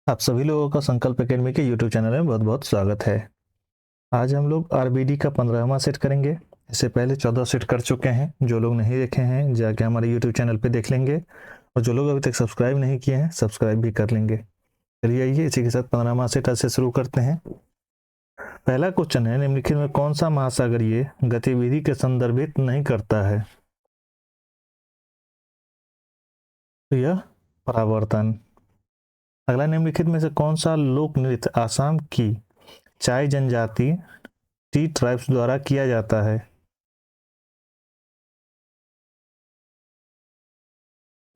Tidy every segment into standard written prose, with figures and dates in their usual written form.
आप सभी लोगों का संकल्प एकेडमी के यूट्यूब चैनल में बहुत बहुत स्वागत है। आज हम लोग आरबीडी का 15वां सेट करेंगे। इससे पहले 14 सेट कर चुके हैं। जो लोग नहीं देखे हैं जाके हमारे यूट्यूब चैनल पे देख लेंगे, और जो लोग अभी तक सब्सक्राइब नहीं किए हैं सब्सक्राइब भी कर लेंगे। चलिए आइए इसी के साथ 15वां सेट आज से शुरू करते हैं। पहला क्वेश्चन है, निम्नलिखित में कौन सा महासागरीय गतिविधि के संदर्भित नहीं करता है? तो यह परावर्तन। अगला, निम्नलिखित में से कौन सा लोक नृत्य आसाम की चाय जनजाति टी ट्राइब्स द्वारा किया जाता है?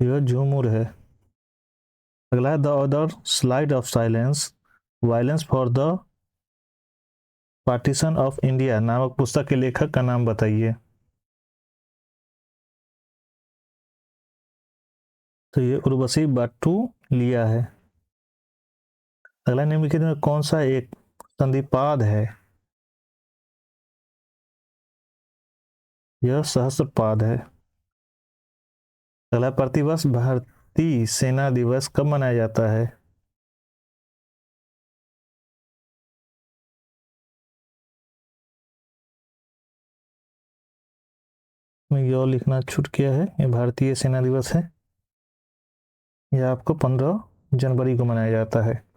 यह झूमर है। अगला है, the other slide of silence violence for the partition of India नामक पुस्तक के लेखक का नाम बताइए। तो ये उर्वशी बाटू लिया है। अगला, निम्नलिखित में कौन सा एक संधिपाद है? यह सहस्त्रपाद है। अगला, प्रतिवर्ष भारतीय सेना दिवस कब मनाया जाता है? में यह लिखना छूट गया है, ये भारतीय सेना दिवस है। यह आपको 15 जनवरी को मनाया जाता है।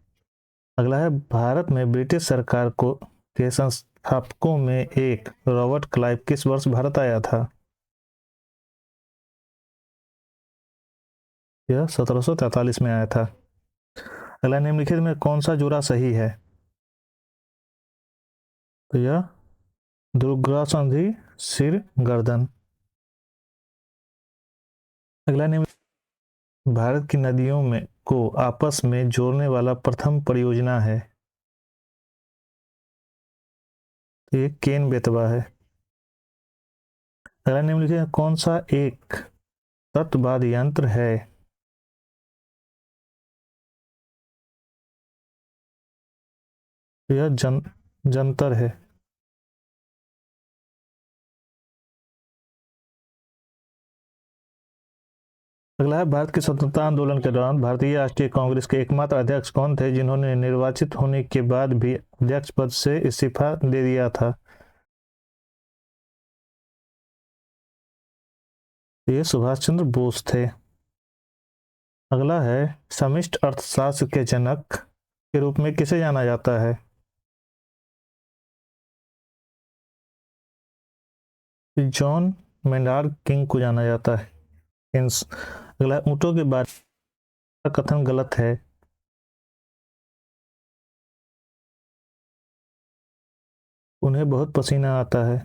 अगला है, भारत में ब्रिटिश सरकार को के संस्थापकों में एक रॉबर्ट क्लाइव किस वर्ष भारत आया था? यह 1743 में आया था। अगला, निम्नलिखित में कौन सा जोड़ा सही है? तो यह दुर्गा संधि सिर गर्दन। अगला, निम्न भारत की नदियों में को आपस में जोड़ने वाला प्रथम परियोजना है? तो ये केन बेतवा है। अगला, निम्नलिखित में कौन सा एक तटवाद यंत्र है? तो यह जंतर है। अगला है, भारत के स्वतंत्रता आंदोलन के दौरान भारतीय राष्ट्रीय कांग्रेस के एकमात्र अध्यक्ष कौन थे जिन्होंने निर्वाचित होने के बाद भी अध्यक्ष पद से इस्तीफा दे दिया था? ये सुभाष चंद्र बोस थे। अगला है, समष्टि अर्थशास्त्र के जनक के रूप में किसे जाना जाता है? जॉन मेनार्ड किंग को जाना जाता है। अगला, ऊंटों के बारे में कथन गलत है? उन्हें बहुत पसीना आता है।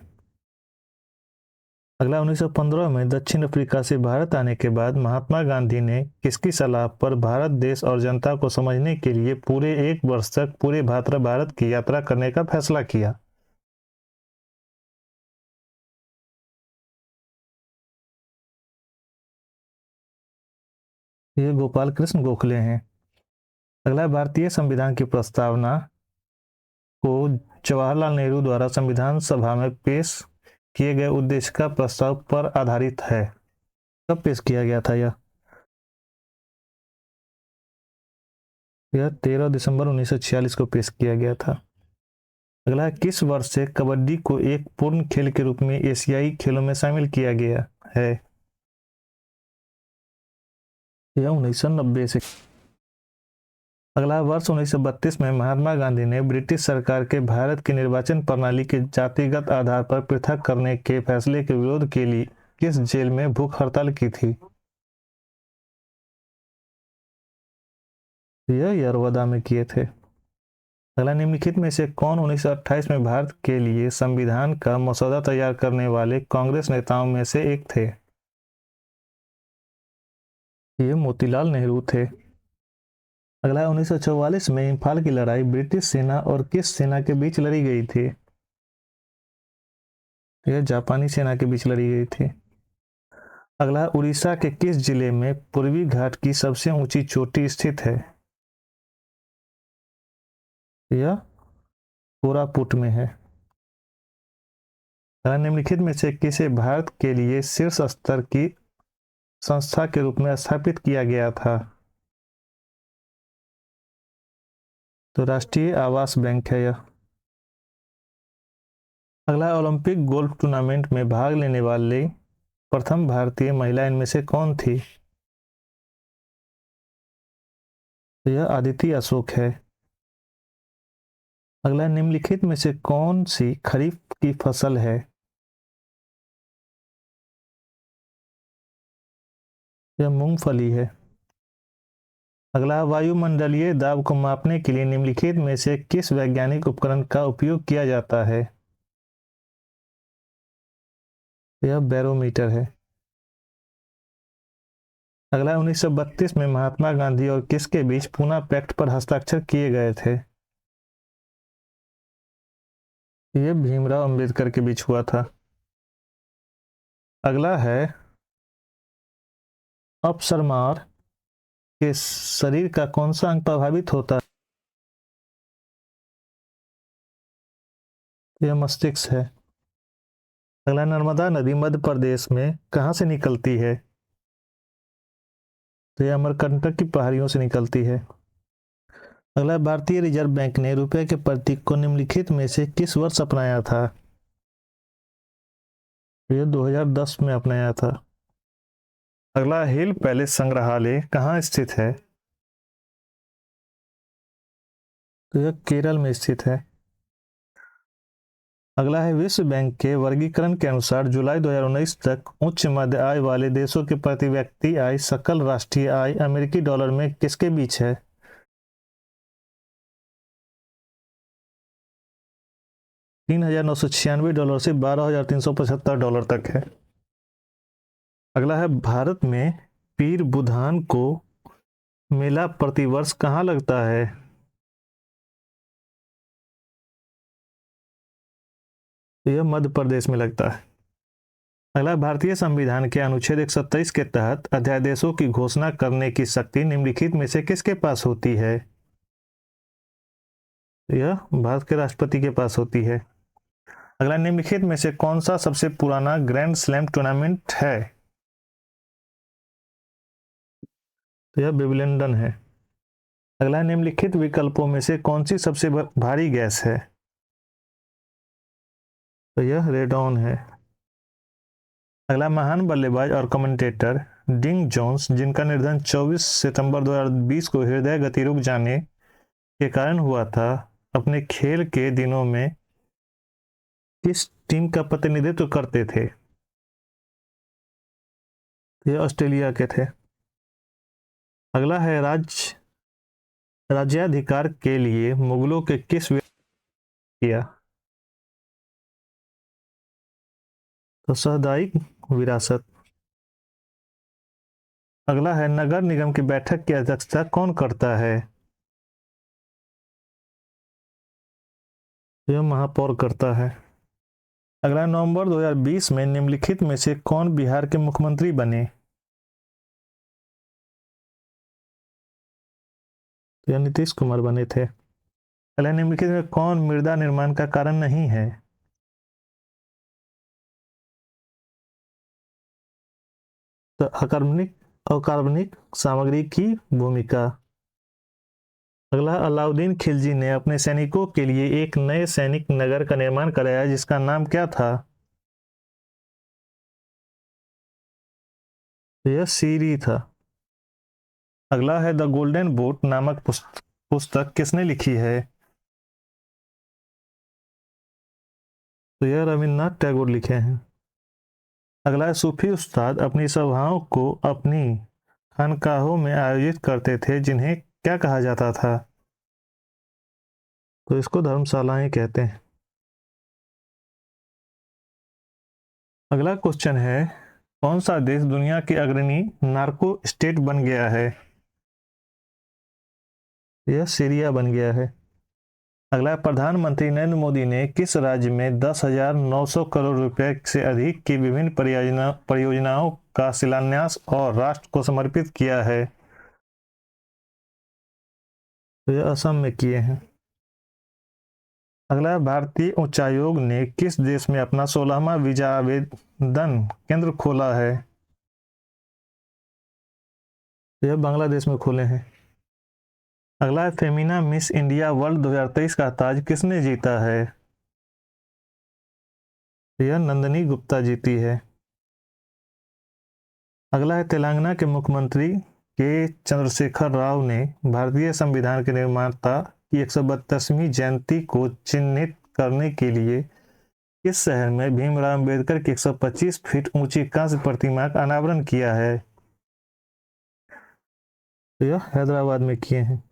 अगला, 1915 में दक्षिण अफ्रीका से भारत आने के बाद महात्मा गांधी ने किसकी सलाह पर भारत देश और जनता को समझने के लिए पूरे एक वर्ष तक पूरे भारत की यात्रा करने का फैसला किया? ये गोपाल कृष्ण गोखले हैं। अगला, भारतीय संविधान की प्रस्तावना को जवाहरलाल नेहरू द्वारा संविधान सभा में पेश किए गए उद्देश्य का प्रस्ताव पर आधारित है। कब पेश किया गया था यह 13 दिसंबर 1946 को पेश किया गया था। अगला, किस वर्ष से कबड्डी को एक पूर्ण खेल के रूप में एशियाई खेलों में शामिल किया गया है? यह 1990 से। अगला, वर्ष 1932 में महात्मा गांधी ने ब्रिटिश सरकार के भारत की निर्वाचन प्रणाली के जातिगत आधार पर पृथक करने के फैसले के विरोध के लिए किस जेल में भूख हड़ताल की थी? यह यरवदा में किए थे। अगला, निम्नलिखित में से कौन 1928 में भारत के लिए संविधान का मसौदा तैयार करने वाले कांग्रेस नेताओं में से एक थे? ये मोतीलाल नेहरू थे। अगला, 1944 में इंफाल की लड़ाई ब्रिटिश सेना और किस सेना के बीच लड़ी गई थी? यह जापानी सेना के बीच लड़ी गई थी। अगला, उड़ीसा के किस जिले में पूर्वी घाट की सबसे ऊंची चोटी स्थित है? यह कोरापुट में है। निम्नलिखित में से किसे भारत के लिए शीर्ष स्तर की संस्था के रूप में स्थापित किया गया था? तो राष्ट्रीय आवास बैंक है यह। अगला, ओलंपिक गोल्फ टूर्नामेंट में भाग लेने वाली प्रथम भारतीय महिला इनमें से कौन थी? तो यह अदिति अशोक है। अगला, निम्नलिखित में से कौन सी खरीफ की फसल है? यह मूंगफली है। अगला, वायुमंडलीय दाब को मापने के लिए निम्नलिखित में से किस वैज्ञानिक उपकरण का उपयोग किया जाता है? यह बैरोमीटर है। अगला, 1932 में महात्मा गांधी और किसके बीच पूना पैक्ट पर हस्ताक्षर किए गए थे? यह भीमराव अंबेडकर के बीच हुआ था। अगला है, अपसरमार के शरीर का कौन सा अंग प्रभावित होता है? यह मस्तिष्क है। अगला, नर्मदा नदी मध्य प्रदेश में कहाँ से निकलती है? तो यह अमरकंटक की पहाड़ियों से निकलती है। अगला, भारतीय रिजर्व बैंक ने रुपए के प्रतीक को निम्नलिखित में से किस वर्ष अपनाया था? यह 2010 में अपनाया था। अगला, हिल पैलेस संग्रहालय कहाँ स्थित है? तो यह केरल में स्थित है। अगला है, विश्व बैंक के वर्गीकरण के अनुसार जुलाई 2019 तक उच्च मध्य आय वाले देशों की प्रति व्यक्ति आय सकल राष्ट्रीय आय अमेरिकी डॉलर में किसके बीच है? $3,996 से $12,375 तक है। अगला है, भारत में पीर बुधान को मेला प्रतिवर्ष कहाँ लगता है? तो यह मध्य प्रदेश में लगता है। अगला, भारतीय संविधान के अनुच्छेद 127 के तहत अध्यादेशों की घोषणा करने की शक्ति निम्नलिखित में से किसके पास होती है? यह भारत के राष्ट्रपति के पास होती है। अगला, निम्नलिखित में से कौन सा सबसे पुराना ग्रैंड स्लैम टूर्नामेंट है? तो यह विंबलडन है। अगला, निम्नलिखित विकल्पों में से कौन सी सबसे भारी गैस है? तो यह रेडॉन है। अगला, महान बल्लेबाज और कमेंटेटर डिंग जोन्स, जिनका निधन 24 सितंबर 2020 को हृदय गति रुक जाने के कारण हुआ था, अपने खेल के दिनों में किस टीम का प्रतिनिधित्व करते थे? ये ऑस्ट्रेलिया के थे। अगला है, राज्याधिकार के लिए मुगलों के किस किया? तो सामुदायिक विरासत। अगला है, नगर निगम की बैठक की अध्यक्षता कौन करता है? यह महापौर करता है। अगला, नवंबर 2020 में निम्नलिखित में से कौन बिहार के मुख्यमंत्री बने? तो यह नीतीश कुमार बने थे। अगला, निम्नलिखित में कौन मृदा निर्माण का कारण नहीं है? तो अकार्बनिक सामग्री की भूमिका। अगला, अलाउद्दीन खिलजी ने अपने सैनिकों के लिए एक नए सैनिक नगर का निर्माण कराया जिसका नाम क्या था? यह सीरी था। अगला है, द गोल्डन बोट नामक पुस्तक किसने लिखी है? तो यह रविन्द्रनाथ टैगोर लिखे हैं। अगला है, सूफी उस्ताद अपनी सभाओं को अपनी खानकाहों में आयोजित करते थे जिन्हें क्या कहा जाता था? तो इसको धर्मशालाएं कहते हैं। अगला क्वेश्चन है, कौन सा देश दुनिया के अग्रणी नार्को स्टेट बन गया है? यह सीरिया बन गया है। अगला, प्रधानमंत्री नरेंद्र मोदी ने किस राज्य में 10,900 करोड़ रुपए से अधिक की विभिन्न परियोजनाओं का शिलान्यास और राष्ट्र को समर्पित किया है? तो यह असम में किए हैं। अगला, भारतीय उच्चायोग ने किस देश में अपना 16वां वीजा आवेदन केंद्र खोला है? यह बांग्लादेश में खोले हैं। अगला है फेमिना मिस इंडिया वर्ल्ड 2023 का ताज किसने जीता है? यह नंदिनी गुप्ता जीती है। अगला है तेलंगाना के मुख्यमंत्री के चंद्रशेखर राव ने भारतीय संविधान के निर्माता की 132वीं जयंती को चिन्हित करने के लिए किस शहर में भीमराव अंबेडकर की 125 फीट ऊंची कांस्य प्रतिमा का अनावरण किया है? तो यह हैदराबाद में किए हैं।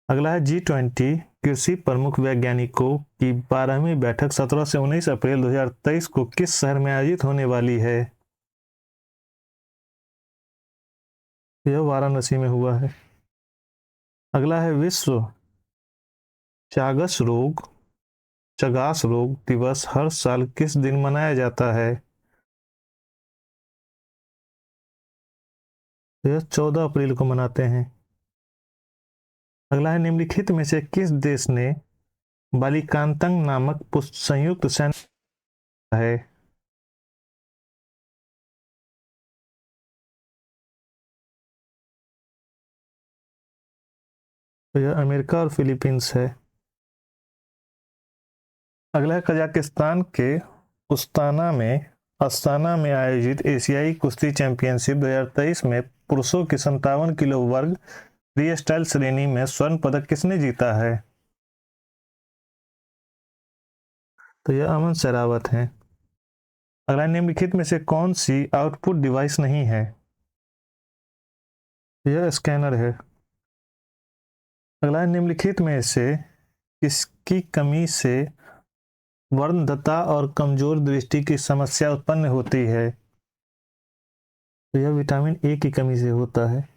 अगला है G20 कृषि प्रमुख वैज्ञानिकों की 12वीं बैठक 17 से 19 अप्रैल 2023 को किस शहर में आयोजित होने वाली है? यह वाराणसी में हुआ है। अगला है विश्व चगास रोग दिवस हर साल किस दिन मनाया जाता है? यह 14 अप्रैल को मनाते हैं। अगला है निम्नलिखित में से किस देश ने बालिकांतंग नामक संयुक्त सैन्य है? तो यह अमेरिका और फिलीपींस है। अगला है कजाकिस्तान के अस्ताना में आयोजित एशियाई कुश्ती चैंपियनशिप 2023 में पुरुषों की 57 किलो वर्ग फ्री स्टाइल श्रेणी में स्वर्ण पदक किसने जीता है? तो यह अमन शेरावत है। अगला निम्नलिखित में से कौन सी आउटपुट डिवाइस नहीं है? यह स्कैनर है। अगला निम्नलिखित में से किसकी कमी से वर्णदता और कमजोर दृष्टि की समस्या उत्पन्न होती है? तो यह विटामिन ए की कमी से होता है।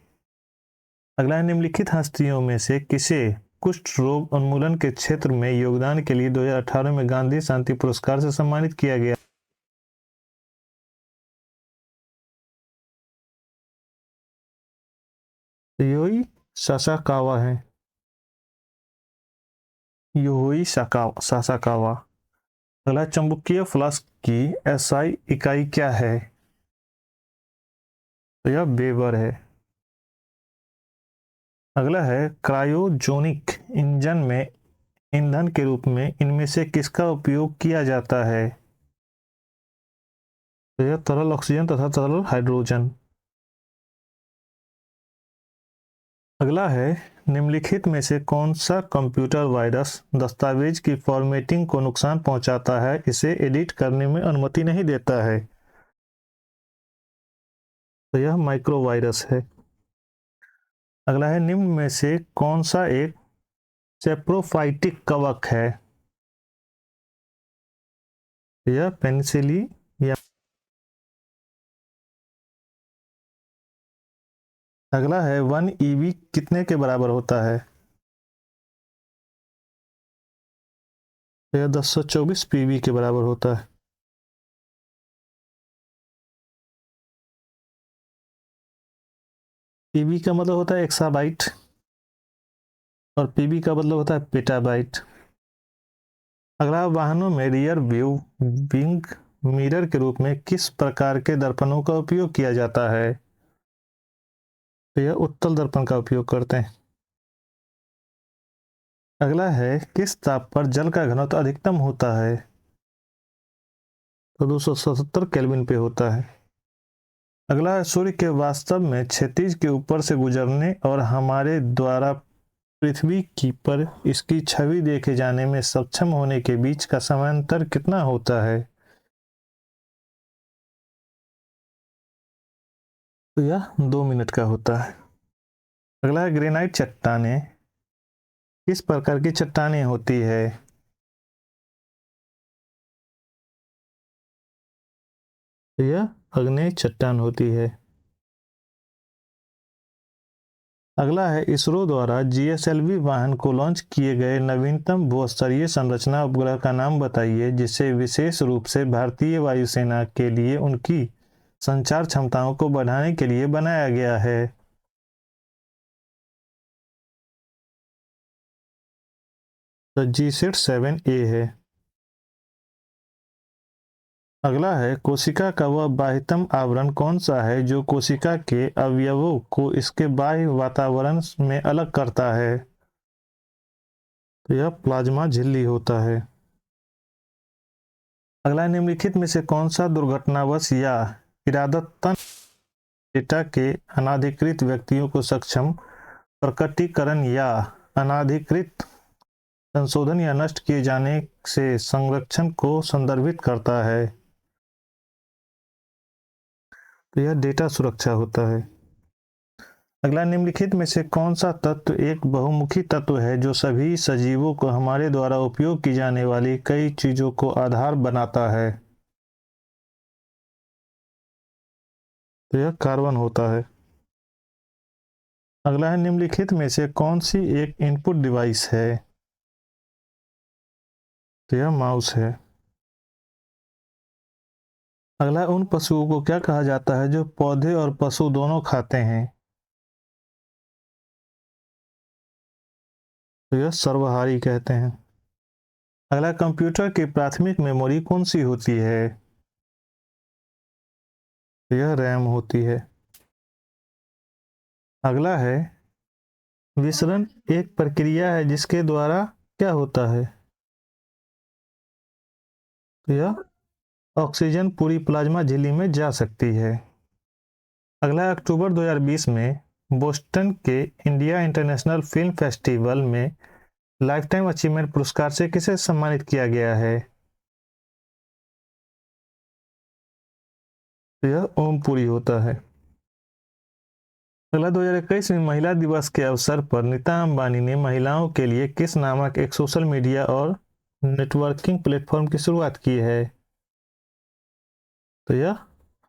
अगला निम्नलिखित हस्तियों में से किसे कुष्ठ रोग उन्मूलन के क्षेत्र में योगदान के लिए 2018 में गांधी शांति पुरस्कार से सम्मानित किया गया? योई सासाकावा है। योई सासाकावा। अगला चुंबकीय फ्लक्स की एसआई इकाई क्या है? तो यह वेबर है। अगला है क्रायोजोनिक इंजन में ईंधन के रूप में इनमें से किसका उपयोग किया जाता है? तो यह तरल ऑक्सीजन तथा तरल हाइड्रोजन। अगला है निम्नलिखित में से कौन सा कंप्यूटर वायरस दस्तावेज की फॉर्मेटिंग को नुकसान पहुंचाता है, इसे एडिट करने में अनुमति नहीं देता है? तो यह माइक्रो वायरस है। अगला है निम्न में से कौन सा एक सेप्रोफाइटिक कवक है? यह पेनिसिलिन। अगला है 1 ईवी कितने के बराबर होता है? यह 1024 पीवी के बराबर होता है। पीवी का मतलब होता है एक्साबाइट और पीबी का मतलब होता है पेटाबाइट। अगला वाहनों में रियर व्यू विंग मिरर के रूप में किस प्रकार के दर्पणों का उपयोग किया जाता है? तो यह उत्तल दर्पण का उपयोग करते हैं। अगला है किस ताप पर जल का घनत्व अधिकतम होता है? तो 277 केल्विन पे होता है। अगला है सूर्य के वास्तव में क्षितिज के ऊपर से गुजरने और हमारे द्वारा पृथ्वी की पर इसकी छवि देखे जाने में सक्षम होने के बीच का समांतर कितना होता है? तो यह 2 मिनट का होता है। अगला है ग्रेनाइट चट्टानें किस प्रकार की चट्टानें होती है? तो यह आग्नेय चट्टान होती है। अगला है इसरो द्वारा जीएसएलवी वाहन को लॉन्च किए गए नवीनतम भूस्तरीय संरचना उपग्रह का नाम बताइए जिसे विशेष रूप से भारतीय वायुसेना के लिए उनकी संचार क्षमताओं को बढ़ाने के लिए बनाया गया है? तो GSAT 7A है। अगला है कोशिका का वह बाह्यतम आवरण कौन सा है जो कोशिका के अवयवों को इसके बाह्य वातावरण में अलग करता है। तो यह प्लाज्मा झिल्ली होता है। अगला निम्नलिखित में से कौन सा दुर्घटनावश या इरादतन डेटा के अनाधिकृत व्यक्तियों को सक्षम प्रकटीकरण या अनाधिकृत संशोधन या नष्ट किए जाने से संरक्षण को संदर्भित करता है। तो यह डेटा सुरक्षा होता है। अगला निम्नलिखित में से कौन सा तत्व एक बहुमुखी तत्व है जो सभी सजीवों को हमारे द्वारा उपयोग की जाने वाली कई चीजों को आधार बनाता है। तो यह कार्बन होता है। अगला है निम्नलिखित में से कौन सी एक इनपुट डिवाइस है। तो यह माउस है। अगला उन पशुओं को क्या कहा जाता है जो पौधे और पशु दोनों खाते हैं। तो यह सर्वहारी कहते हैं। अगला कंप्यूटर की प्राथमिक मेमोरी कौन सी होती है। तो यह रैम होती है। अगला है विसरण एक प्रक्रिया है जिसके द्वारा क्या होता है। तो यह ऑक्सीजन पूरी प्लाज्मा झिल्ली में जा सकती है। अगला अक्टूबर 2020 में बोस्टन के इंडिया इंटरनेशनल फिल्म फेस्टिवल में लाइफ टाइम अचीवमेंट पुरस्कार से किसे सम्मानित किया गया है। तो यह ओमपुरी होता है। अगला 2021 में महिला दिवस के अवसर पर नीता अंबानी ने महिलाओं के लिए किस नामक एक सोशल मीडिया और नेटवर्किंग प्लेटफॉर्म की शुरुआत की है। तो यह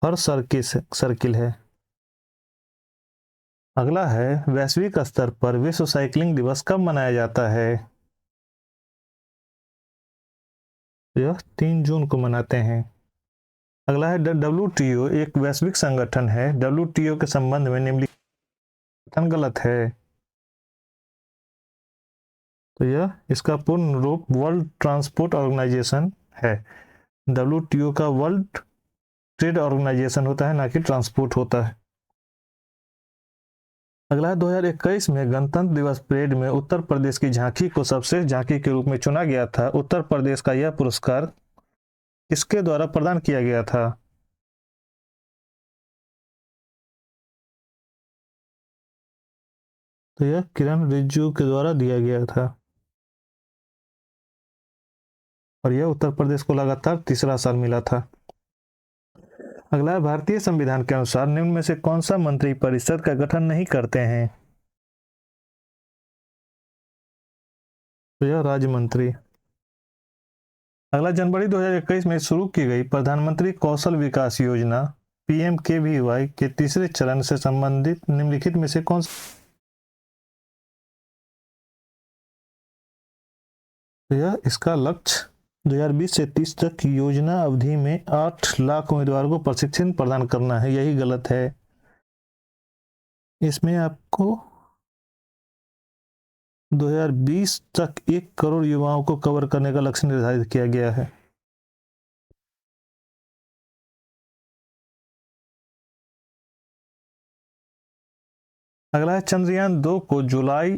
हर सर्किल है। अगला है वैश्विक स्तर पर विश्व साइकिलिंग दिवस कब मनाया जाता है। तो यह 3 जून को मनाते हैं। अगला है WTO एक वैश्विक संगठन है। WTO के संबंध में निम्नलिखित कथन गलत है। तो यह इसका पूर्ण रूप वर्ल्ड ट्रांसपोर्ट ऑर्गेनाइजेशन है। WTO का वर्ल्ड ट्रेड ऑर्गेनाइजेशन होता है, ना कि ट्रांसपोर्ट होता है। अगला 2021 में गणतंत्र दिवस परेड में उत्तर प्रदेश की झांकी को सर्वश्रेष्ठ झांकी के रूप में चुना गया था। उत्तर प्रदेश का यह पुरस्कार किसके द्वारा प्रदान किया गया था। तो यह किरण रिजिजू के द्वारा दिया गया था और यह उत्तर प्रदेश को लगातार तीसरा साल मिला था। अगला भारतीय संविधान के अनुसार निम्न में से कौन सा मंत्री परिषद का गठन नहीं करते हैं। तो यह राज्य मंत्री। अगला जनवरी 2021 में शुरू की गई प्रधानमंत्री कौशल विकास योजना PMKVY के तीसरे चरण से संबंधित निम्नलिखित में से कौन सा। तो यह इसका लक्ष्य 2020 से 30 तक की योजना अवधि में 8 लाख उम्मीदवारों को प्रशिक्षण प्रदान करना है। यही गलत है। इसमें आपको 2020 तक 1 करोड़ युवाओं को कवर करने का लक्ष्य निर्धारित किया गया है। अगला है चंद्रयान 2 को 22 जुलाई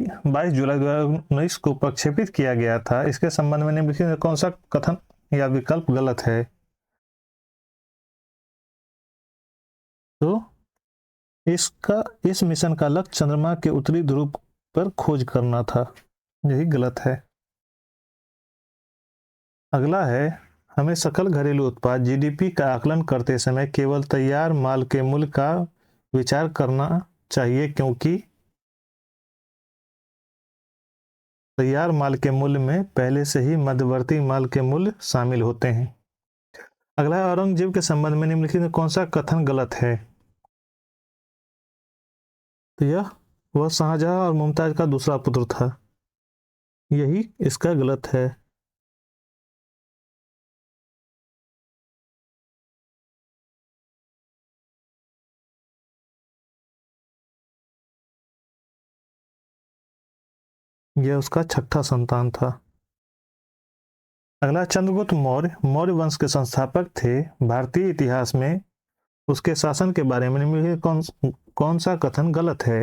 2019 को प्रक्षेपित किया गया था। इसके संबंध में निम्नलिखित में कौन सा कथन या विकल्प गलत है। तो इस मिशन का लक्ष्य चंद्रमा के उत्तरी ध्रुव पर खोज करना था। यही गलत है। अगला है हमें सकल घरेलू उत्पाद GDP का आकलन करते समय केवल तैयार माल के मूल्य का विचार करना चाहिए क्योंकि तैयार माल के मूल्य में पहले से ही मध्यवर्ती माल के मूल्य शामिल होते हैं। अगला है औरंगजेब के संबंध में निम्नलिखित में कौन सा कथन गलत है। तो यह वह शाहजहां और मुमताज का दूसरा पुत्र था। यही इसका गलत है। यह उसका छठा संतान था। अगला, चंद्रगुप्त मौर्य मौर्य वंश के संस्थापक थे। भारतीय इतिहास में उसके शासन के बारे में निम्नलिखित कौन सा कथन गलत है?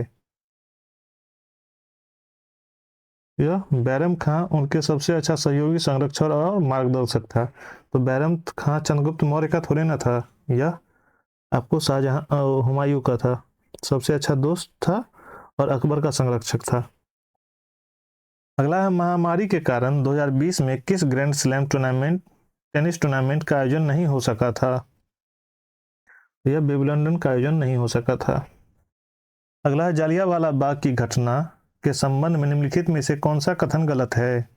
यह बैरम खां उनके सबसे अच्छा सहयोगी, संरक्षक और मार्गदर्शक था। तो बैरम खां चंद्रगुप्त मौर्य का थोड़े ना था, यह आपको शाहजहां हुमायूं का था। सबसे अच्छा दोस्त था और अकबर का संरक्षक था। अगला है, महामारी के कारण 2020 में किस grand slam tournament tennis tournament का आयोजन नहीं हो सका था? यह विंबलडन का आयोजन नहीं हो सका था। अगला है, जलियांवाला बाग की घटना के संबंध में निम्नलिखित में से कौन सा कथन गलत है?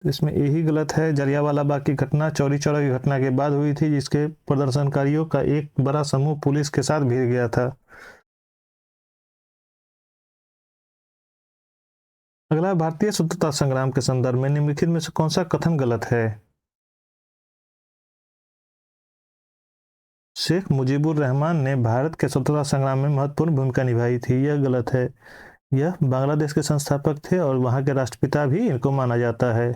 इसमें यही गलत है। जलियांवाला बाग की घटना चौरी चौरा की घटना के बाद हुई थी, जिसके प्रदर्शनकारियों का एक बड़ा समूह पुलिस के साथ भिड़ गया था। अगला, भारतीय स्वतंत्रता संग्राम के संदर्भ में निम्नलिखित में से कौन सा कथन गलत है? शेख मुजीबुर रहमान ने भारत के स्वतंत्रता संग्राम में महत्वपूर्ण भूमिका निभाई थी, यह गलत है। यह बांग्लादेश के संस्थापक थे और वहां के राष्ट्रपिता भी इनको माना जाता है।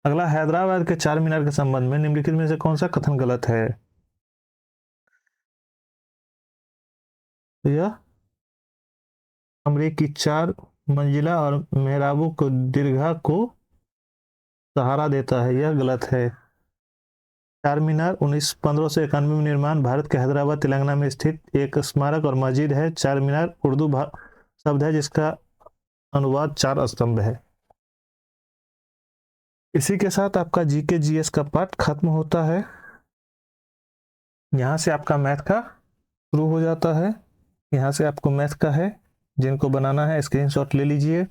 अगला, हैदराबाद के चार मीनार के संबंध में निम्नलिखित में से कौन सा कथन गलत है? यह कमरे की 4 मंजिला और मेहराबों को दीर्घा को सहारा देता है, यह गलत है। चार मीनार 1591 में निर्माण, भारत के हैदराबाद तेलंगाना में स्थित एक स्मारक और मस्जिद है। चार मीनार उर्दू शब्द है जिसका अनुवाद 4 स्तंभ है। इसी के साथ आपका जीके जीएस का पार्ट खत्म होता है। यहाँ से आपका मैथ का शुरू हो जाता है। यहाँ से आपको मैथ का है, जिनको बनाना है स्क्रीनशॉट ले लीजिए,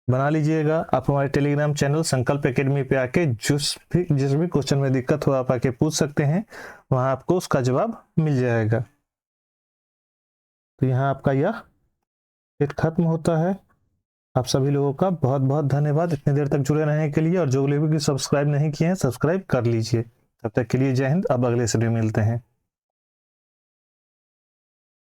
बना लीजिएगा। आप हमारे टेलीग्राम चैनल संकल्प एकेडमी पे आके जिस भी क्वेश्चन में दिक्कत हो आप आके पूछ सकते हैं, वहाँ आपको उसका जवाब मिल जाएगा। तो यहाँ आपका यह सेट खत्म होता है। आप सभी लोगों का बहुत बहुत धन्यवाद इतनी देर तक जुड़े रहने के लिए, और जो लोग भी सब्सक्राइब नहीं किए हैं सब्सक्राइब कर लीजिए। तब तक के लिए जय हिंद। अब अगले से भी मिलते हैं।